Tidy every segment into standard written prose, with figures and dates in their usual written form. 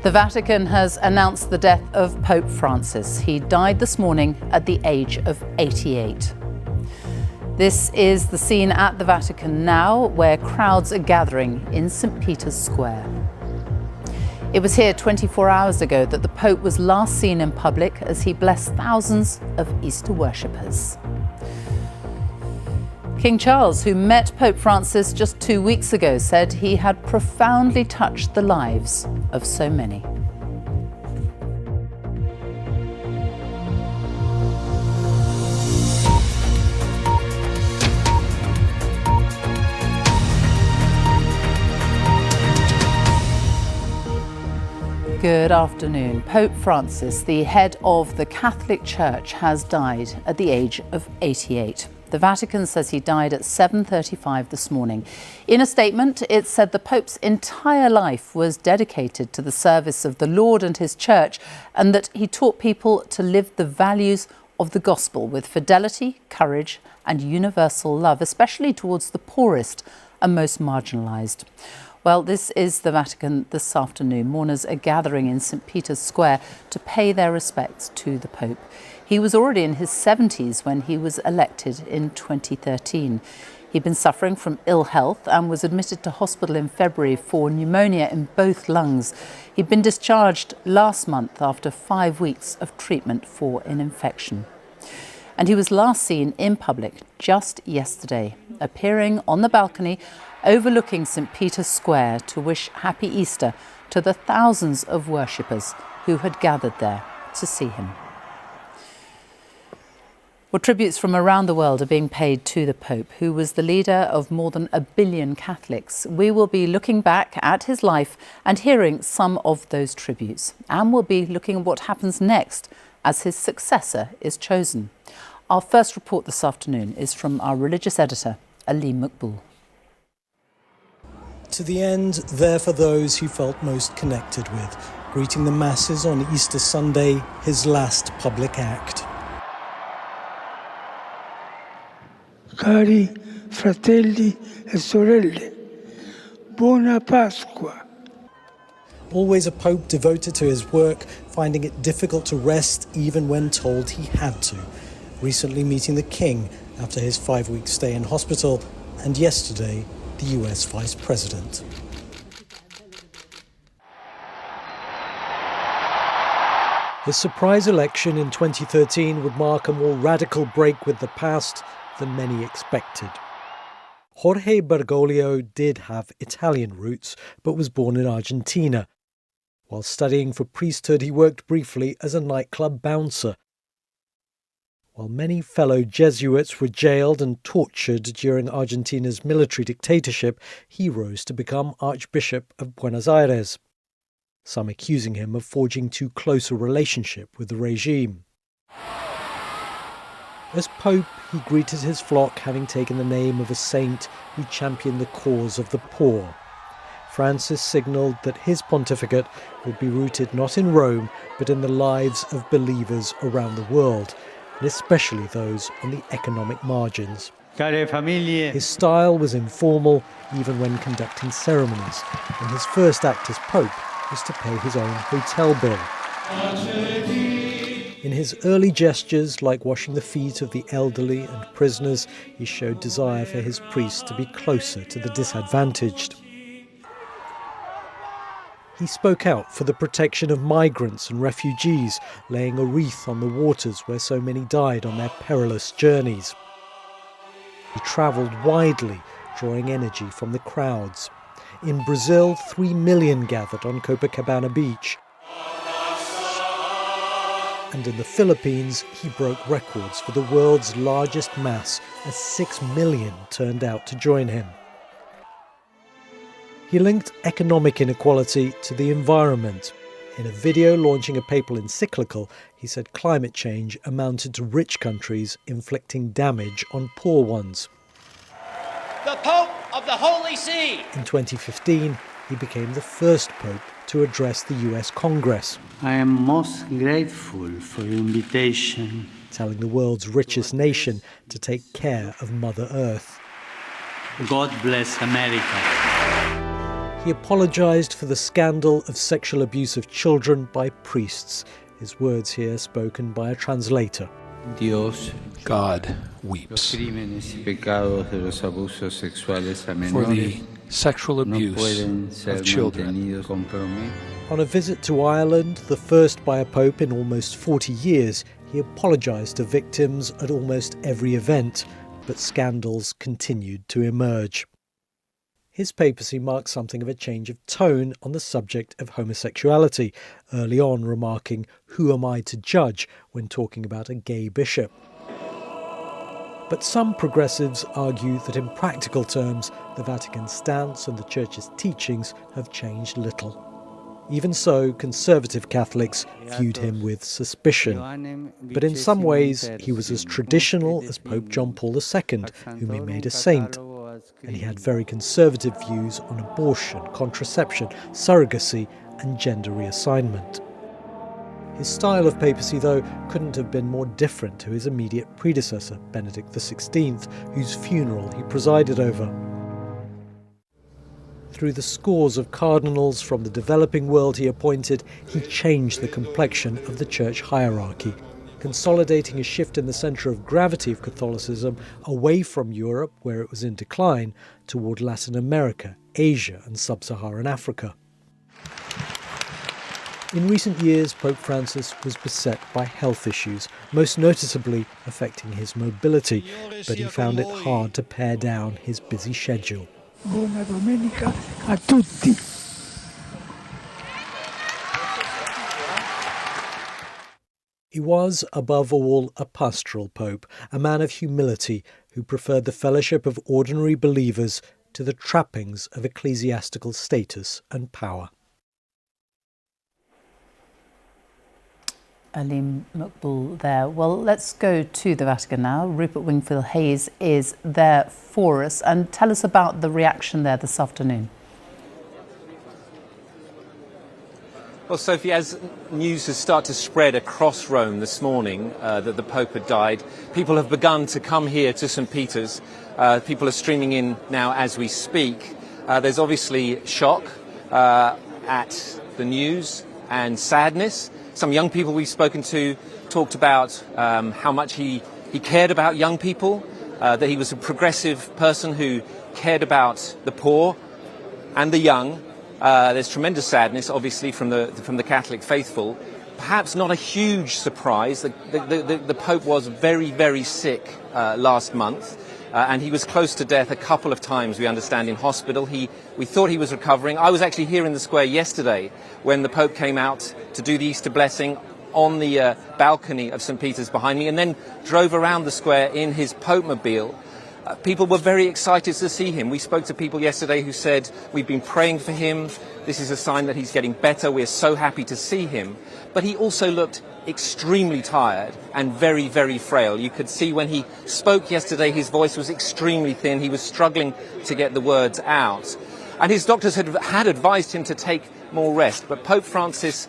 The Vatican has announced the death of Pope Francis. He died this morning at the age of 88. This is the scene at the Vatican now, where crowds are gathering in St. Peter's Square. It was here 24 hours ago that the Pope was last seen in public as he blessed thousands of Easter worshippers. King Charles, who met Pope Francis just 2 weeks ago, said he had profoundly touched the lives of so many. Good afternoon. Pope Francis, the head of the Catholic Church, has died at the age of 88. The Vatican says he died at 7:35 this morning. In a statement, it said the Pope's entire life was dedicated to the service of the Lord and his Church, and that he taught people to live the values of the gospel with fidelity, courage, and universal love, especially towards the poorest and most marginalised. Well, this is the Vatican this afternoon. Mourners are gathering in St. Peter's Square to pay their respects to the Pope. He was already in his 70s when he was elected in 2013. He'd been suffering from ill health and was admitted to hospital in February for pneumonia in both lungs. He'd been discharged last month after 5 weeks of treatment for an infection. And he was last seen in public just yesterday, appearing on the balcony overlooking St. Peter's Square to wish Happy Easter to the thousands of worshippers who had gathered there to see him. Well, tributes from around the world are being paid to the Pope, who was the leader of more than 1 billion Catholics. We will be looking back at his life and hearing some of those tributes. And we'll be looking at what happens next as his successor is chosen. Our first report this afternoon is from our religious editor, Ali Maqbool. To the end, there for those he felt most connected with, greeting the masses on Easter Sunday, his last public act. Cari fratelli e sorelle, buona Pasqua. Always a pope devoted to his work, finding it difficult to rest even when told he had to. Recently meeting the king after his 5-week stay in hospital, and yesterday the US Vice President. His surprise election in 2013 would mark a more radical break with the past than many expected. Jorge Bergoglio did have Italian roots, but was born in Argentina. While studying for priesthood, he worked briefly as a nightclub bouncer. While many fellow Jesuits were jailed and tortured during Argentina's military dictatorship, he rose to become Archbishop of Buenos Aires, some accusing him of forging too close a relationship with the regime. As Pope, he greeted his flock, having taken the name of a saint who championed the cause of the poor. Francis signalled that his pontificate would be rooted not in Rome, but in the lives of believers around the world, and especially those on the economic margins. His style was informal, even when conducting ceremonies, and his first act as Pope was to pay his own hotel bill. In his early gestures, like washing the feet of the elderly and prisoners, he showed desire for his priests to be closer to the disadvantaged. He spoke out for the protection of migrants and refugees, laying a wreath on the waters where so many died on their perilous journeys. He travelled widely, drawing energy from the crowds. In Brazil, 3 million gathered on Copacabana Beach. And in the Philippines, he broke records for the world's largest mass, as 6 million turned out to join him. He linked economic inequality to the environment. In a video launching a papal encyclical, he said climate change amounted to rich countries inflicting damage on poor ones. The Pope of the Holy See! In 2015, he became the first pope to address the US Congress. I am most grateful for your invitation, telling the world's richest nation to take care of Mother Earth. God bless America. He apologised for the scandal of sexual abuse of children by priests. His words here spoken by a translator. God weeps for the sexual abuse of children. On a visit to Ireland, the first by a pope in almost 40 years, he apologised to victims at almost every event, but scandals continued to emerge. His papacy marked something of a change of tone on the subject of homosexuality, early on remarking, "Who am I to judge?" when talking about a gay bishop. But some progressives argue that in practical terms, the Vatican's stance and the Church's teachings have changed little. Even so, conservative Catholics viewed him with suspicion. But in some ways, he was as traditional as Pope John Paul II, whom he made a saint. And he had very conservative views on abortion, contraception, surrogacy and gender reassignment. His style of papacy, though, couldn't have been more different to his immediate predecessor, Benedict XVI, whose funeral he presided over. Through the scores of cardinals from the developing world he appointed, he changed the complexion of the church hierarchy, consolidating a shift in the centre of gravity of Catholicism away from Europe, where it was in decline, toward Latin America, Asia and sub-Saharan Africa. In recent years, Pope Francis was beset by health issues, most noticeably affecting his mobility, but he found it hard to pare down his busy schedule. Buona domenica a tutti. He was, above all, a pastoral pope, a man of humility who preferred the fellowship of ordinary believers to the trappings of ecclesiastical status and power. Alim Maqbool there. Well, let's go to the Vatican now. Rupert Wingfield-Hayes is there for us, and tell us about the reaction there this afternoon. Well, Sophie, as news has started to spread across Rome this morning that the Pope had died, people have begun to come here to St. Peter's. People are streaming in now as we speak. There's obviously shock at the news and sadness. Some young people we've spoken to talked about how much he cared about young people, that he was a progressive person who cared about the poor and the young. There's tremendous sadness, obviously, from the Catholic faithful. Perhaps not a huge surprise. The Pope was very, very sick last month, and he was close to death a couple of times, we understand, in hospital. We thought he was recovering. I was actually here in the square yesterday when the Pope came out to do the Easter blessing on the balcony of St. Peter's behind me, and then drove around the square in his Pope-mobile. People were very excited to see him. We spoke to people yesterday who said, "We've been praying for him. This is a sign that he's getting better. We're so happy to see him." But he also looked extremely tired and very, very frail. You could see when he spoke yesterday, his voice was extremely thin. He was struggling to get the words out. And his doctors had advised him to take more rest. But Pope Francis,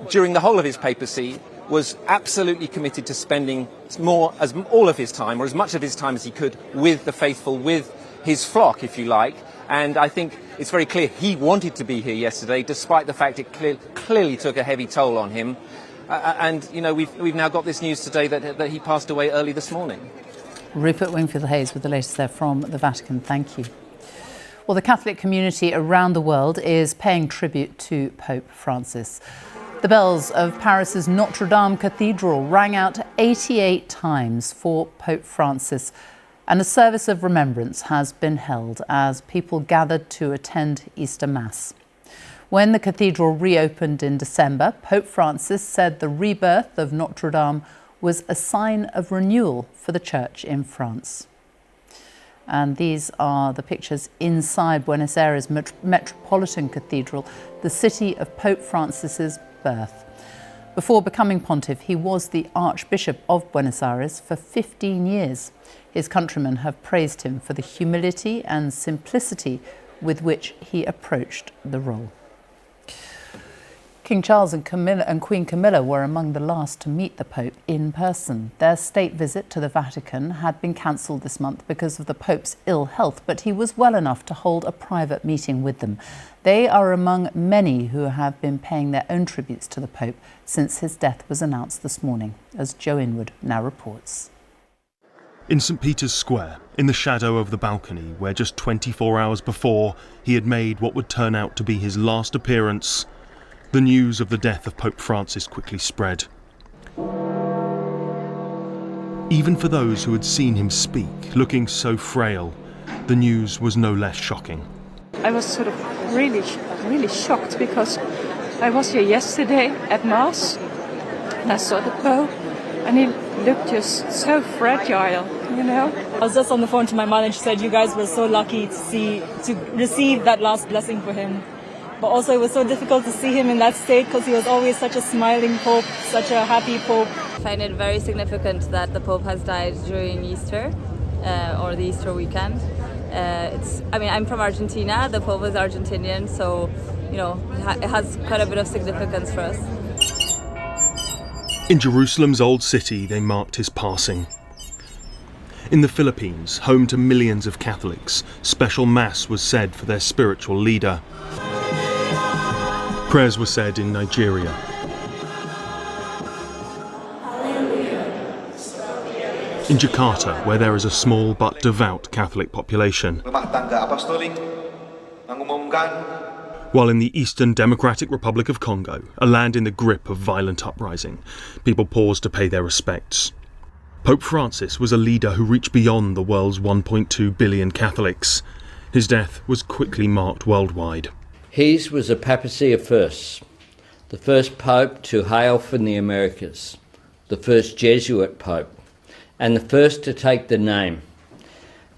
during the whole of his papacy, was absolutely committed to spending all of his time, or as much of his time as he could, with the faithful, with his flock, if you like. And I think it's very clear he wanted to be here yesterday, despite the fact it clearly took a heavy toll on him. And, you know, we've now got this news today that he passed away early this morning. Rupert Wingfield-Hayes with the latest there from the Vatican. Thank you. Well, the Catholic community around the world is paying tribute to Pope Francis. The bells of Paris's Notre Dame Cathedral rang out 88 times for Pope Francis, and a service of remembrance has been held as people gathered to attend Easter Mass. When the cathedral reopened in December, Pope Francis said the rebirth of Notre Dame was a sign of renewal for the church in France. And these are the pictures inside Buenos Aires Metropolitan Cathedral, the city of Pope Francis's birth. Before becoming pontiff, he was the Archbishop of Buenos Aires for 15 years. His countrymen have praised him for the humility and simplicity with which he approached the role. King Charles and Queen Camilla were among the last to meet the Pope in person. Their state visit to the Vatican had been cancelled this month because of the Pope's ill health, but he was well enough to hold a private meeting with them. They are among many who have been paying their own tributes to the Pope since his death was announced this morning, as Joe Inwood now reports. In St Peter's Square, in the shadow of the balcony where just 24 hours before he had made what would turn out to be his last appearance, the news of the death of Pope Francis quickly spread. Even for those who had seen him speak, looking so frail, the news was no less shocking. I was sort of really shocked because I was here yesterday at Mass and I saw the Pope and he looked just so fragile, you know. I was just on the phone to my mother and she said you guys were so lucky to receive that last blessing for him. But also it was so difficult to see him in that state because he was always such a smiling Pope, such a happy Pope. I find it very significant that the Pope has died during Easter or the Easter weekend. I'm from Argentina, the Pope is Argentinian, so, you know, it has quite a bit of significance for us. In Jerusalem's old city, they marked his passing. In the Philippines, home to millions of Catholics, special mass was said for their spiritual leader. Prayers were said in Nigeria. In Jakarta, where there is a small but devout Catholic population. While in the Eastern Democratic Republic of Congo, a land in the grip of violent uprising, people paused to pay their respects. Pope Francis was a leader who reached beyond the world's 1.2 billion Catholics. His death was quickly marked worldwide. His was a papacy of firsts, the first pope to hail from the Americas, the first Jesuit pope, and the first to take the name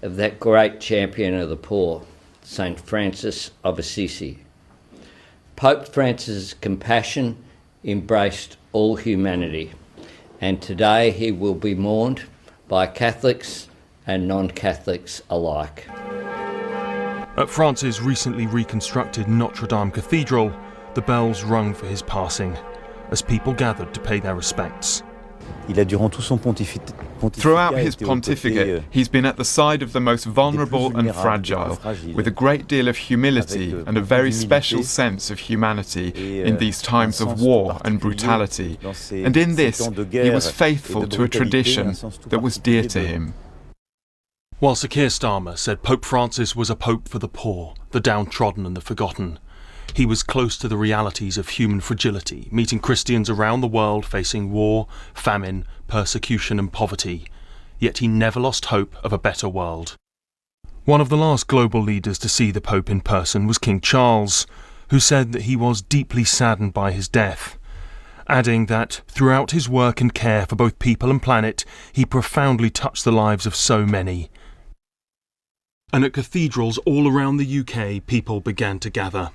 of that great champion of the poor, St. Francis of Assisi. Pope Francis' compassion embraced all humanity, and today he will be mourned by Catholics and non-Catholics alike. At France's recently reconstructed Notre Dame Cathedral, the bells rung for his passing as people gathered to pay their respects. Throughout his pontificate, he's been at the side of the most vulnerable and fragile, with a great deal of humility and a very special sense of humanity in these times of war and brutality. And in this, he was faithful to a tradition that was dear to him. While Sir Keir Starmer said Pope Francis was a pope for the poor, the downtrodden and the forgotten, he was close to the realities of human fragility, meeting Christians around the world facing war, famine, persecution and poverty. Yet he never lost hope of a better world. One of the last global leaders to see the Pope in person was King Charles, who said that he was deeply saddened by his death, adding that throughout his work and care for both people and planet, he profoundly touched the lives of so many. And at cathedrals all around the UK, people began to gather.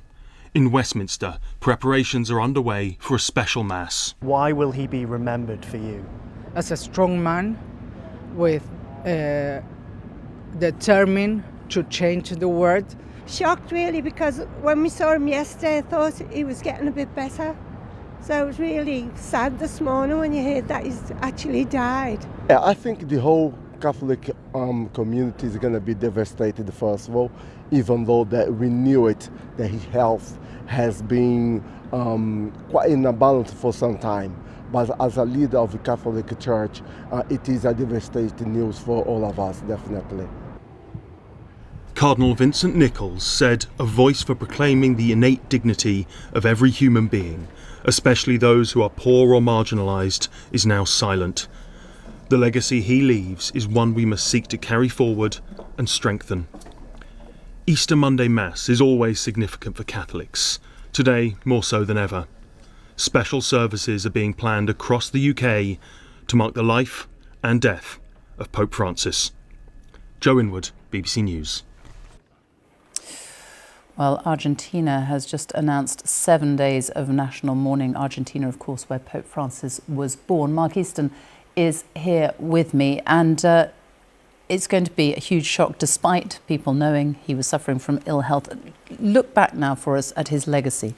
In Westminster, preparations are underway for a special mass. Why will he be remembered for you? As a strong man with determined to change the world. Shocked really, because when we saw him yesterday I thought he was getting a bit better. So it was really sad this morning when you heard that he's actually died. Yeah, I think the whole Catholic community is going to be devastated, first of all, even though that we knew it, that his health has been quite in a balance for some time. But as a leader of the Catholic Church, it is a devastating news for all of us, definitely. Cardinal Vincent Nichols said a voice for proclaiming the innate dignity of every human being, especially those who are poor or marginalised, is now silent. The legacy he leaves is one we must seek to carry forward and strengthen. Easter Monday Mass is always significant for Catholics, today more so than ever. Special services are being planned across the UK to mark the life and death of Pope Francis. Joe Inwood, BBC News. Well, Argentina has just announced 7 days of national mourning. Argentina, of course, where Pope Francis was born. Mark Easton is here with me, and it's going to be a huge shock despite people knowing he was suffering from ill health. Look back now for us at his legacy.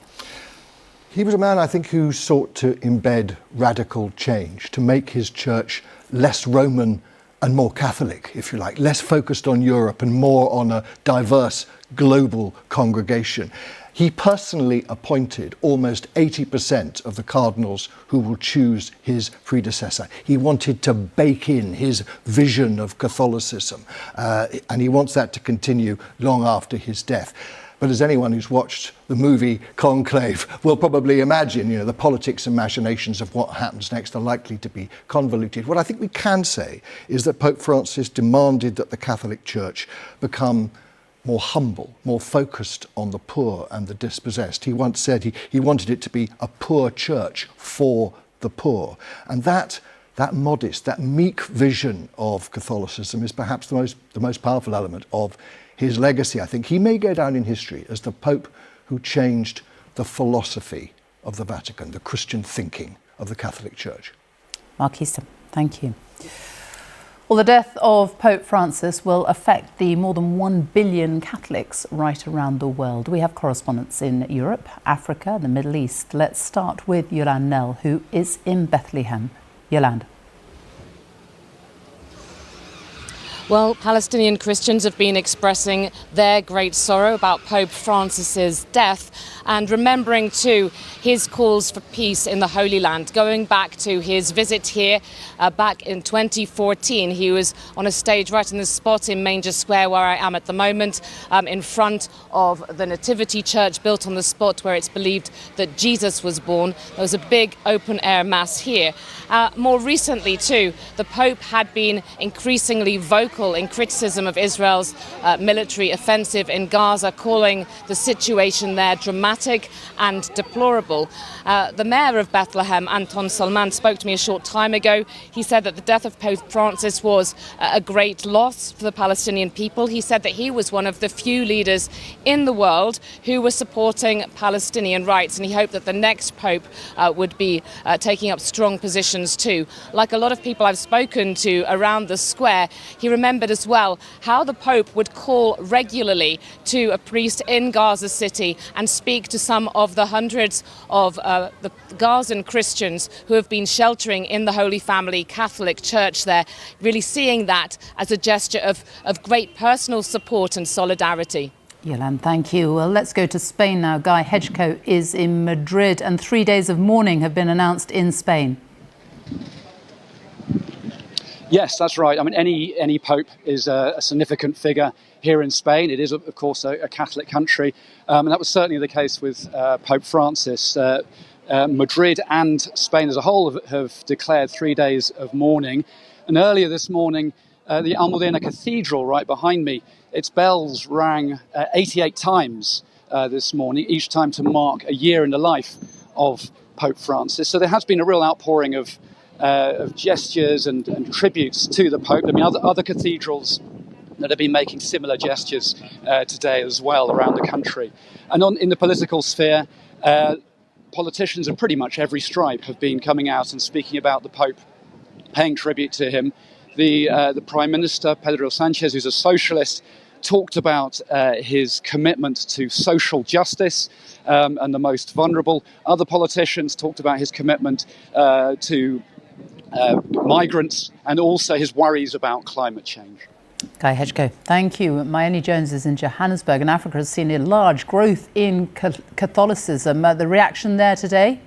He was a man, I think, who sought to embed radical change, to make his church less Roman and more Catholic, if you like, less focused on Europe and more on a diverse global congregation. He personally appointed almost 80% of the cardinals who will choose his predecessor. He wanted to bake in his vision of Catholicism, and he wants that to continue long after his death. But as anyone who's watched the movie Conclave will probably imagine, the politics and machinations of what happens next are likely to be convoluted. What I think we can say is that Pope Francis demanded that the Catholic Church become more humble, more focused on the poor and the dispossessed. He once said he wanted it to be a poor church for the poor. And that modest, that meek vision of Catholicism is perhaps the most powerful element of his legacy. I think he may go down in history as the Pope who changed the philosophy of the Vatican, the Christian thinking of the Catholic Church. Mark Easton, thank you. Well, the death of Pope Francis will affect the more than 1 billion Catholics right around the world. We have correspondents in Europe, Africa, the Middle East. Let's start with Yolande Nell, who is in Bethlehem. Yolande. Well, Palestinian Christians have been expressing their great sorrow about Pope Francis's death and remembering too his calls for peace in the Holy Land. Going back to his visit here back in 2014, he was on a stage right in the spot in Manger Square where I am at the moment, in front of the Nativity Church built on the spot where it's believed that Jesus was born. There was a big open air mass here. More recently too, the Pope had been increasingly vocal in criticism of Israel's military offensive in Gaza, calling the situation there dramatic and deplorable. The mayor of Bethlehem, Anton Salman, spoke to me a short time ago. He said that the death of Pope Francis was a great loss for the Palestinian people. He said that he was one of the few leaders in the world who were supporting Palestinian rights, and he hoped that the next Pope would be taking up strong positions too. Like a lot of people I've spoken to around the square, he remembered as well how the Pope would call regularly to a priest in Gaza City and speak to some of the hundreds of the Gazan Christians who have been sheltering in the Holy Family Catholic Church there, really seeing that as a gesture of great personal support and solidarity. Yolande, thank you. Well, let's go to Spain now. Guy Hedgecoe is in Madrid, and 3 days of mourning have been announced in Spain. Yes, that's right. I mean, any pope is a significant figure here in Spain. It is, of course, a Catholic country. And that was certainly the case with Pope Francis. Madrid and Spain as a whole have declared 3 days of mourning. And earlier this morning, the Almudena Cathedral right behind me, its bells rang 88 times this morning, each time to mark a year in the life of Pope Francis. So there has been a real outpouring of gestures and tributes to the Pope. I mean, other cathedrals that have been making similar gestures today as well around the country. And in the political sphere, politicians of pretty much every stripe have been coming out and speaking about the Pope, paying tribute to him. The Prime Minister, Pedro Sanchez, who's a socialist, talked about his commitment to social justice and the most vulnerable. Other politicians talked about his commitment to migrants and also his worries about climate change. Guy Hedgecoe, thank you. Mayeni Jones is in Johannesburg, and Africa has seen a large growth in Catholicism. The reaction there today?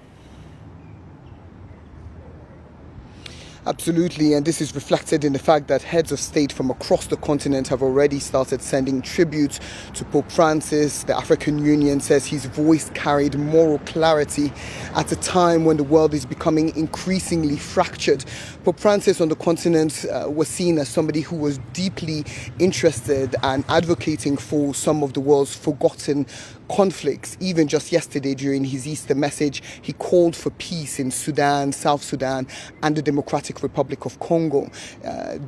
Absolutely, and this is reflected in the fact that heads of state from across the continent have already started sending tributes to Pope Francis. The African Union says his voice carried moral clarity at a time when the world is becoming increasingly fractured. Pope Francis on the continent was seen as somebody who was deeply interested and advocating for some of the world's forgotten conflicts. Even just yesterday during his Easter message, he called for peace in Sudan, South Sudan, and the Democratic Republic of Congo.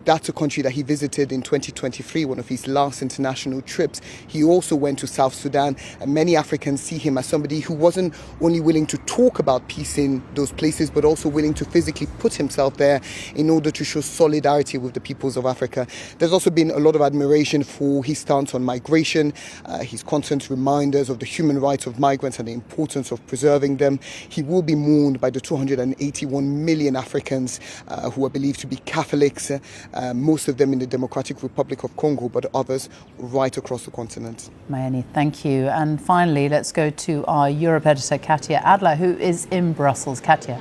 That's a country that he visited in 2023, one of his last international trips. He also went to South Sudan, and many Africans see him as somebody who wasn't only willing to talk about peace in those places, but also willing to physically put himself there in order to show solidarity with the peoples of Africa. There's also been a lot of admiration for his stance on migration, his constant reminders of of the human rights of migrants and the importance of preserving them. He will be mourned by the 281 million Africans who are believed to be Catholics, most of them in the Democratic Republic of Congo, but others right across the continent. Mayeni, thank you. And finally, let's go to our Europe editor, Katya Adler, who is in Brussels. Katya.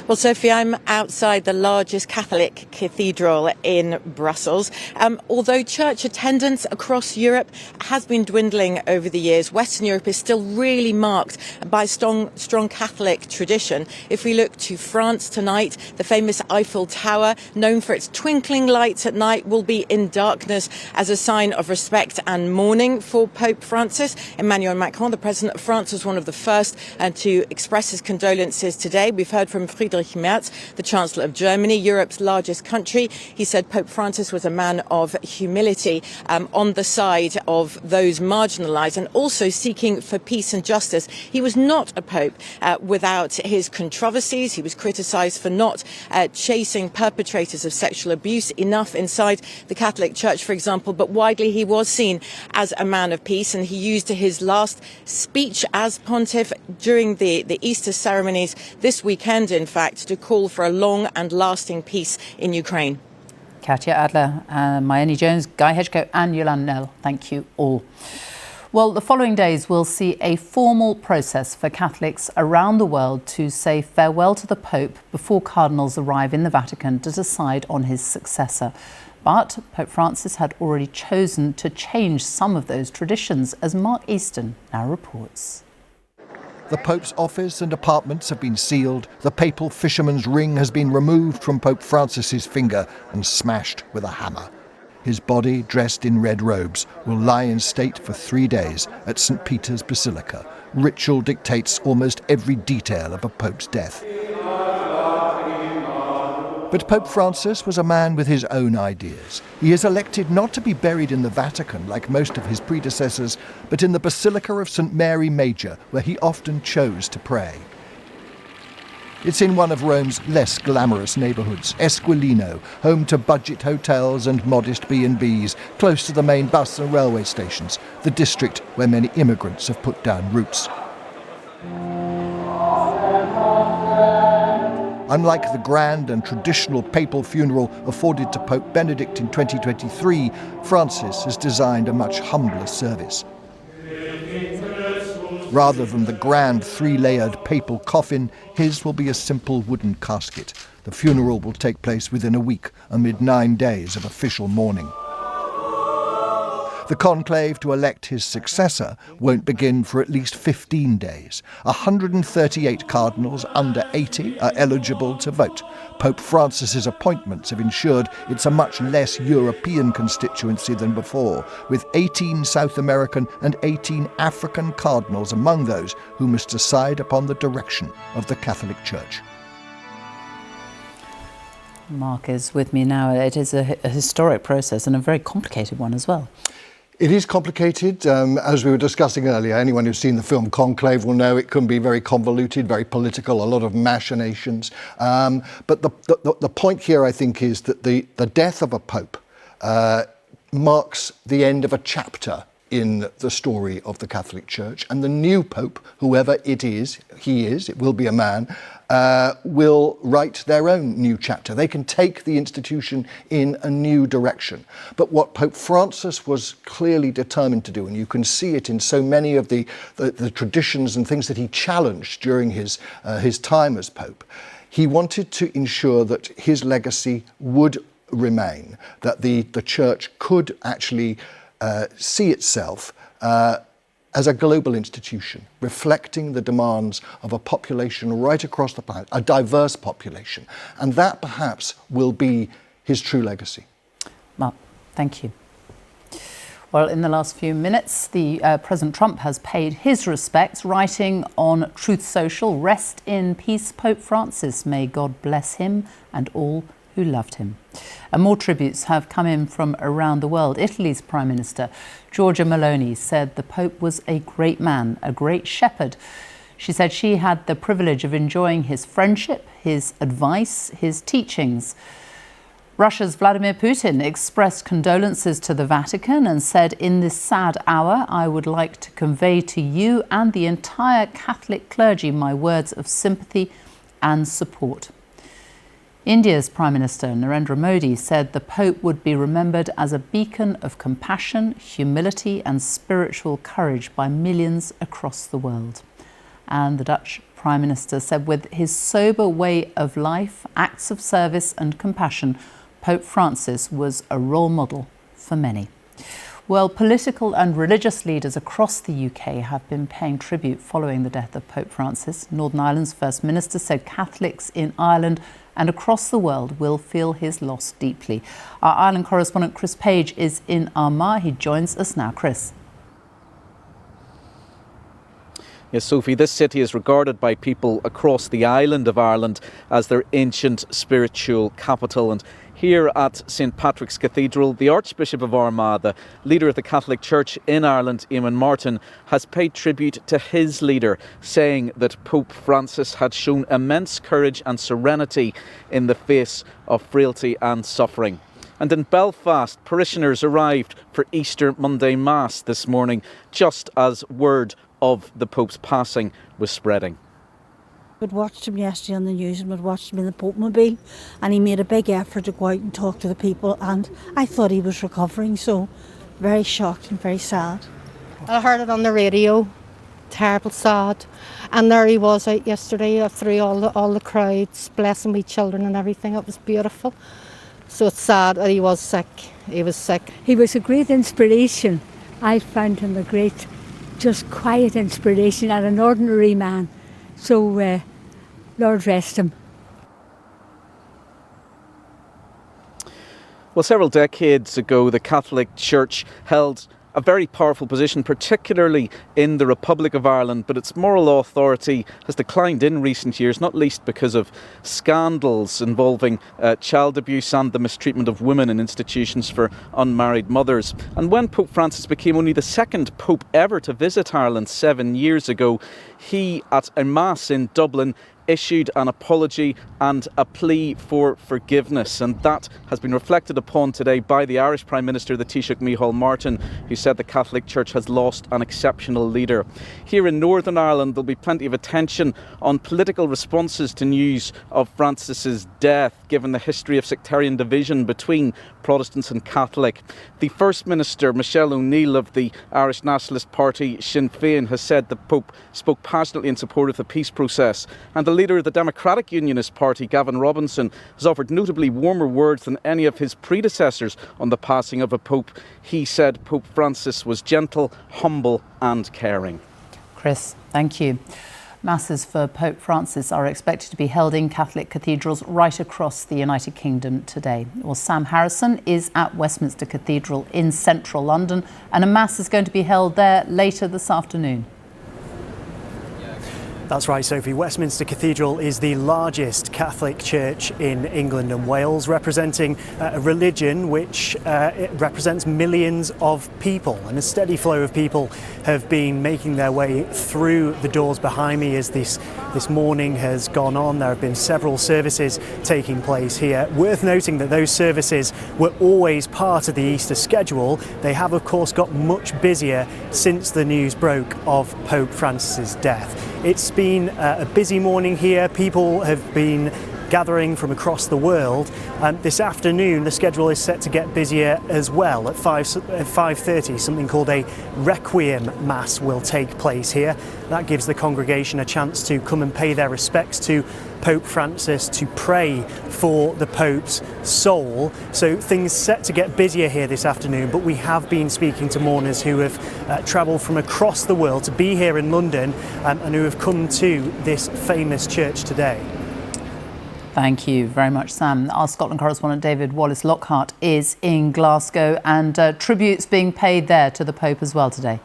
Well, Sophie, I'm outside the largest Catholic cathedral in Brussels. Although church attendance across Europe has been dwindling over the years, Western Europe is still really marked by strong Catholic tradition. If we look to France tonight, the famous Eiffel Tower, known for its twinkling lights at night, will be in darkness as a sign of respect and mourning for Pope Francis. Emmanuel Macron, the President of France, was one of the first to express his condolences today. We've heard from Friedrich Merz, the Chancellor of Germany, Europe's largest country. He said Pope Francis was a man of humility, on the side of those marginalised and also seeking for peace and justice. He was not a pope without his controversies. He was criticised for not chasing perpetrators of sexual abuse enough inside the Catholic Church, for example, but widely he was seen as a man of peace, and he used his last speech as pontiff during the Easter ceremonies this weekend, in fact, to call for a long and lasting peace in Ukraine. Katya Adler, Mayeni Jones, Guy Hedgecoe and Yolande Nell, thank you all. Well, the following days will see a formal process for Catholics around the world to say farewell to the Pope before cardinals arrive in the Vatican to decide on his successor. But Pope Francis had already chosen to change some of those traditions, as Mark Easton now reports. The Pope's office and apartments have been sealed. The papal fisherman's ring has been removed from Pope Francis's finger and smashed with a hammer. His body, dressed in red robes, will lie in state for 3 days at St. Peter's Basilica. Ritual dictates almost every detail of a pope's death. But Pope Francis was a man with his own ideas. He is elected not to be buried in the Vatican like most of his predecessors, but in the Basilica of St. Mary Major, where he often chose to pray. It's in one of Rome's less glamorous neighbourhoods, Esquilino, home to budget hotels and modest B&Bs, close to the main bus and railway stations, the district where many immigrants have put down roots. Unlike the grand and traditional papal funeral afforded to Pope Benedict in 2023, Francis has designed a much humbler service. Rather than the grand 3-layered papal coffin, his will be a simple wooden casket. The funeral will take place within a week, amid 9 days of official mourning. The conclave to elect his successor won't begin for at least 15 days. 138 cardinals under 80 are eligible to vote. Pope Francis's appointments have ensured it's a much less European constituency than before, with 18 South American and 18 African cardinals among those who must decide upon the direction of the Catholic Church. Mark is with me now. It is a historic process and a very complicated one as well. It is complicated. As we were discussing earlier, anyone who's seen the film Conclave will know it can be very convoluted, very political, a lot of machinations. But the point here, I think, is that the death of a pope marks the end of a chapter in the story of the Catholic Church, and the new pope, whoever it is, it will be a man, will write their own new chapter. They can take the institution in a new direction. But what Pope Francis was clearly determined to do, and you can see it in so many of the traditions and things that he challenged during his time as Pope, he wanted to ensure that his legacy would remain, that the Church could actually see itself as a global institution, reflecting the demands of a population right across the planet, a diverse population. And that perhaps will be his true legacy. Mark, thank you. Well, in the last few minutes, President Trump has paid his respects, writing on Truth Social, "Rest in peace, Pope Francis. May God bless him and all who loved him." And more tributes have come in from around the world. Italy's Prime Minister, Giorgia Meloni, said the Pope was a great man, a great shepherd. She said she had the privilege of enjoying his friendship, his advice, his teachings. Russia's Vladimir Putin expressed condolences to the Vatican and said, "In this sad hour, I would like to convey to you and the entire Catholic clergy my words of sympathy and support." India's Prime Minister Narendra Modi said the Pope would be remembered as a beacon of compassion, humility and spiritual courage by millions across the world. And the Dutch Prime Minister said with his sober way of life, acts of service and compassion, Pope Francis was a role model for many. Well, political and religious leaders across the UK have been paying tribute following the death of Pope Francis. Northern Ireland's First Minister said Catholics in Ireland and across the world will feel his loss deeply. Our Ireland correspondent Chris Page is in Armagh. He joins us now. Chris. Yes, Sophie, this city is regarded by people across the island of Ireland as their ancient spiritual capital. And here at St Patrick's Cathedral, the Archbishop of Armagh, the leader of the Catholic Church in Ireland, Eamon Martin, has paid tribute to his leader, saying that Pope Francis had shown immense courage and serenity in the face of frailty and suffering. And in Belfast, parishioners arrived for Easter Monday Mass this morning, just as word of the Pope's passing was spreading. I'd watched him yesterday on the news and I'd watched him in the Pope Mobile, and he made a big effort to go out and talk to the people, and I thought he was recovering, so very shocked and very sad. I heard it on the radio, terrible sad, and there he was out yesterday through all the crowds, blessing me children and everything. It was beautiful. So it's sad that he was sick. He was sick. He was a great inspiration. I found him a great, just quiet inspiration and an ordinary man. So, Lord rest him. Well, several decades ago, the Catholic Church held a very powerful position, particularly in the Republic of Ireland, but its moral authority has declined in recent years, not least because of scandals involving child abuse and the mistreatment of women in institutions for unmarried mothers. And when Pope Francis became only the second Pope ever to visit Ireland 7 years ago, he, at a Mass in Dublin, issued an apology and a plea for forgiveness, and that has been reflected upon today by the Irish Prime Minister, the Taoiseach Micheál Martin, who said the Catholic Church has lost an exceptional leader. Here in Northern Ireland, there'll be plenty of attention on political responses to news of Francis's death, given the history of sectarian division between Protestants and Catholic. The First Minister, Michelle O'Neill of the Irish Nationalist Party Sinn Féin, has said the Pope spoke passionately in support of the peace process, and the leader of the Democratic Unionist Party, Gavin Robinson, has offered notably warmer words than any of his predecessors on the passing of a Pope. He said Pope Francis was gentle, humble and caring. Chris, thank you. Masses for Pope Francis are expected to be held in Catholic cathedrals right across the United Kingdom today. Well, Sam Harrison is at Westminster Cathedral in central London, and a Mass is going to be held there later this afternoon. That's right, Sophie. Westminster Cathedral is the largest Catholic church in England and Wales, representing a religion which it represents millions of people. And a steady flow of people have been making their way through the doors behind me as this morning has gone on. There have been several services taking place here. Worth noting that those services were always part of the Easter schedule. They have, of course, got much busier since the news broke of Pope Francis's death. It's been a busy morning here. People have been gathering from across the world. This afternoon, the schedule is set to get busier as well. At 5:30, something called a Requiem Mass will take place here. That gives the congregation a chance to come and pay their respects to Pope Francis, to pray for the Pope's soul. So things set to get busier here this afternoon, but we have been speaking to mourners who have travelled from across the world to be here in London and who have come to this famous church today. Thank you very much, Sam. Our Scotland correspondent David Wallace-Lockhart is in Glasgow, and tributes being paid there to the Pope as well today.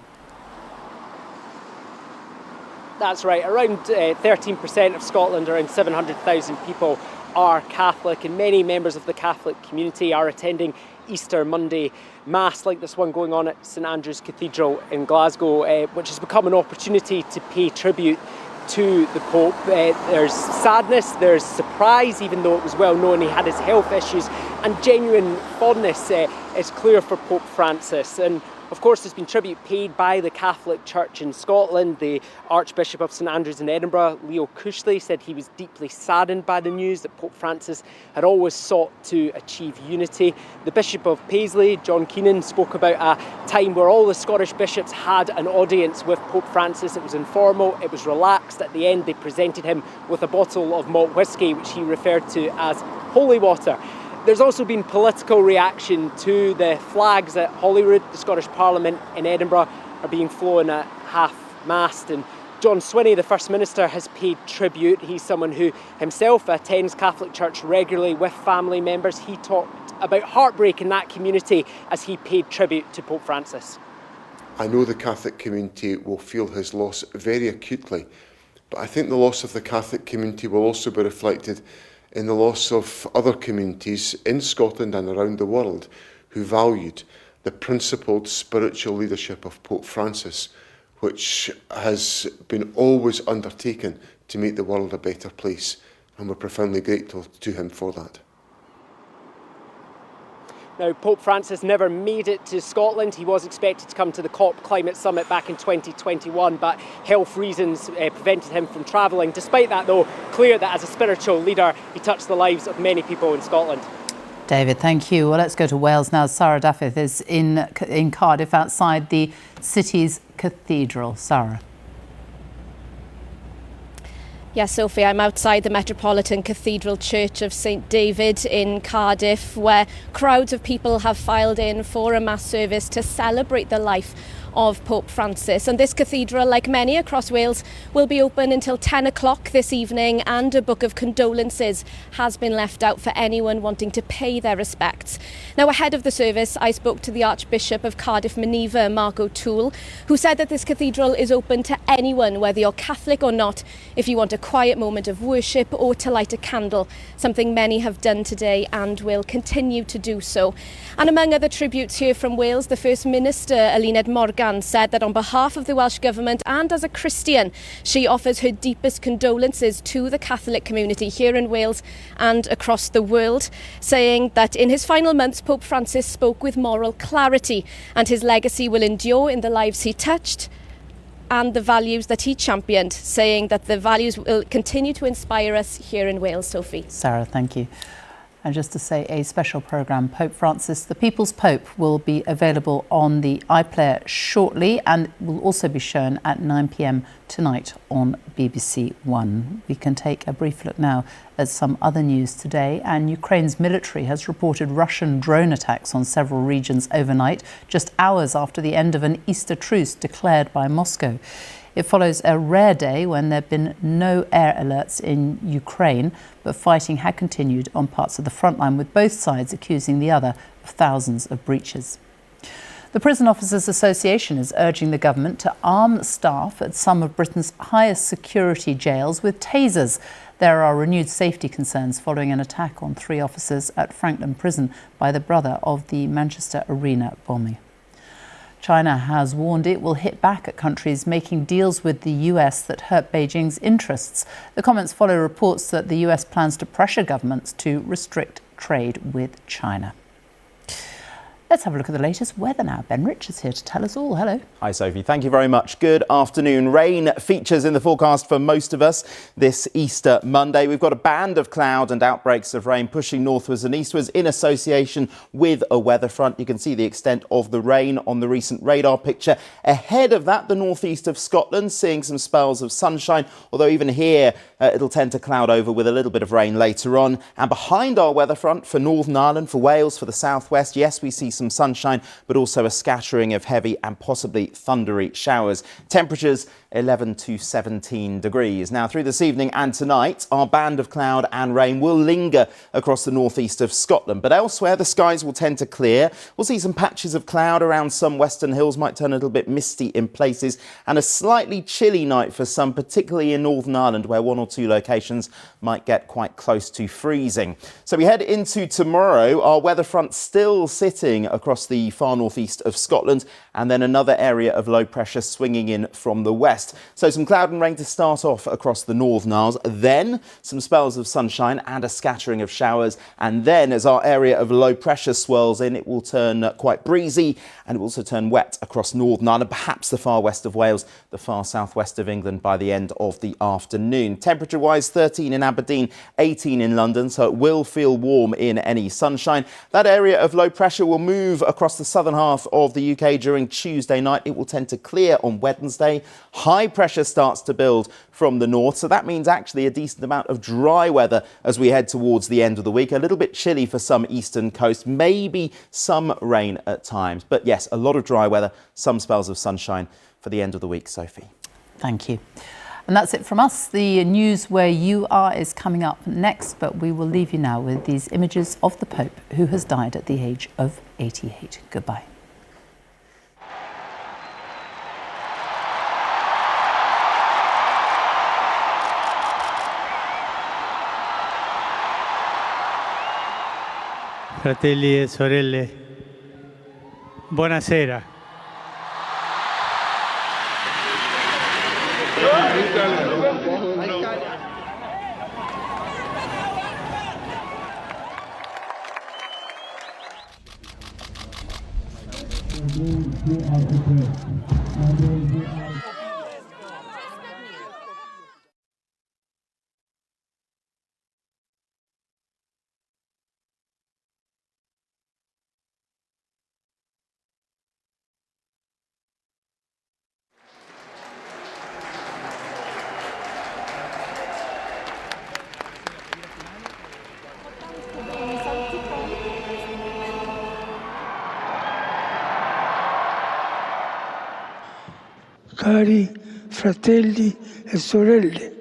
That's right. Around 13% of Scotland, around 700,000 people, are Catholic, and many members of the Catholic community are attending Easter Monday Mass like this one going on at St Andrew's Cathedral in Glasgow, which has become an opportunity to pay tribute to the Pope. There's sadness, there's surprise, even though it was well known he had his health issues, and genuine fondness is clear for Pope Francis. And of course, there's been tribute paid by the Catholic Church in Scotland. The Archbishop of St Andrews in Edinburgh, Leo Cushley, said he was deeply saddened by the news that Pope Francis had always sought to achieve unity. The Bishop of Paisley, John Keenan, spoke about a time where all the Scottish bishops had an audience with Pope Francis. It was informal, it was relaxed. At the end, they presented him with a bottle of malt whisky, which he referred to as holy water. There's also been political reaction to the flags at Holyrood. The Scottish Parliament in Edinburgh are being flown at half-mast, and John Swinney, the First Minister, has paid tribute. He's someone who himself attends Catholic Church regularly with family members. He talked about heartbreak in that community as he paid tribute to Pope Francis. I know the Catholic community will feel his loss very acutely, but I think the loss of the Catholic community will also be reflected in the loss of other communities in Scotland and around the world who valued the principled spiritual leadership of Pope Francis, which has been always undertaken to make the world a better place, and we're profoundly grateful to him for that. Now, Pope Francis never made it to Scotland. He was expected to come to the COP Climate Summit back in 2021, but health reasons prevented him from travelling. Despite that, though, clear that as a spiritual leader, he touched the lives of many people in Scotland. David, thank you. Well, let's go to Wales now. Sarah Daffith is in Cardiff outside the city's cathedral. Sarah. Yes, Sophie, I'm outside the Metropolitan Cathedral Church of St David in Cardiff, where crowds of people have filed in for a mass service to celebrate the life of Pope Francis. And this cathedral, like many across Wales, will be open until 10 o'clock this evening, and a book of condolences has been left out for anyone wanting to pay their respects. Now, ahead of the service, I spoke to the Archbishop of Cardiff Maneva, Mark O'Toole, who said that this cathedral is open to anyone, whether you're Catholic or not, if you want a quiet moment of worship or to light a candle, something many have done today and will continue to do so. And among other tributes here from Wales, the First Minister, Eluned Morgan, said that on behalf of the Welsh Government and as a Christian, she offers her deepest condolences to the Catholic community here in Wales and across the world, saying that in his final months, Pope Francis spoke with moral clarity, and his legacy will endure in the lives he touched and the values that he championed, saying that the values will continue to inspire us here in Wales. Sophie. Sarah, thank you. And just to say, a special programme, Pope Francis, the People's Pope, will be available on the iPlayer shortly and will also be shown at 9 p.m. tonight on BBC One. We can take a brief look now at some other news today. And Ukraine's military has reported Russian drone attacks on several regions overnight, just hours after the end of an Easter truce declared by Moscow. It follows a rare day when there have been no air alerts in Ukraine, but fighting had continued on parts of the front line, with both sides accusing the other of thousands of breaches. The Prison Officers Association is urging the government to arm staff at some of Britain's highest security jails with tasers. There are renewed safety concerns following an attack on 3 officers at Franklin Prison by the brother of the Manchester Arena bombing. China has warned it will hit back at countries making deals with the US that hurt Beijing's interests. The comments follow reports that the US plans to pressure governments to restrict trade with China. Let's have a look at the latest weather now. Ben Richards here to tell us all. Hello. Hi, Sophie. Thank you very much. Good afternoon. Rain features in the forecast for most of us this Easter Monday. We've got a band of cloud and outbreaks of rain pushing northwards and eastwards in association with a weather front. You can see the extent of the rain on the recent radar picture. Ahead of that, the northeast of Scotland seeing some spells of sunshine, although even here it'll tend to cloud over with a little bit of rain later on. And behind our weather front for Northern Ireland, for Wales, for the southwest, yes, we see some sunshine, but also a scattering of heavy and possibly thundery showers. Temperatures 11 to 17 degrees. Now, through this evening and tonight, our band of cloud and rain will linger across the northeast of Scotland, but elsewhere the skies will tend to clear. We'll see some patches of cloud around some western hills, might turn a little bit misty in places, and a slightly chilly night for some, particularly in Northern Ireland, where 1 or 2 locations might get quite close to freezing. So we head into tomorrow, our weather front still sitting moving across the far northeast of Scotland, and then another area of low pressure swinging in from the west. So some cloud and rain to start off across the Northern Isles, then some spells of sunshine and a scattering of showers, and then as our area of low pressure swirls in, it will turn quite breezy and it will also turn wet across Northern Ireland, perhaps the far west of Wales, the far southwest of England by the end of the afternoon. Temperature wise, 13 in Aberdeen, 18 in London, so it will feel warm in any sunshine. That area of low pressure will move across the southern half of the UK during Tuesday night. It will tend to clear on Wednesday. High pressure starts to build from the north, so that means actually a decent amount of dry weather as we head towards the end of the week. A little bit chilly for some eastern coast, maybe some rain at times. But yes, a lot of dry weather, some spells of sunshine for the end of the week, Sophie. Thank you. And that's it from us. The news where you are is coming up next, but we will leave you now with these images of the Pope, who has died at the age of 88. Goodbye. Fratelli e sorelle, buonasera. Cari fratelli e sorelle,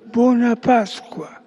buona Pasqua.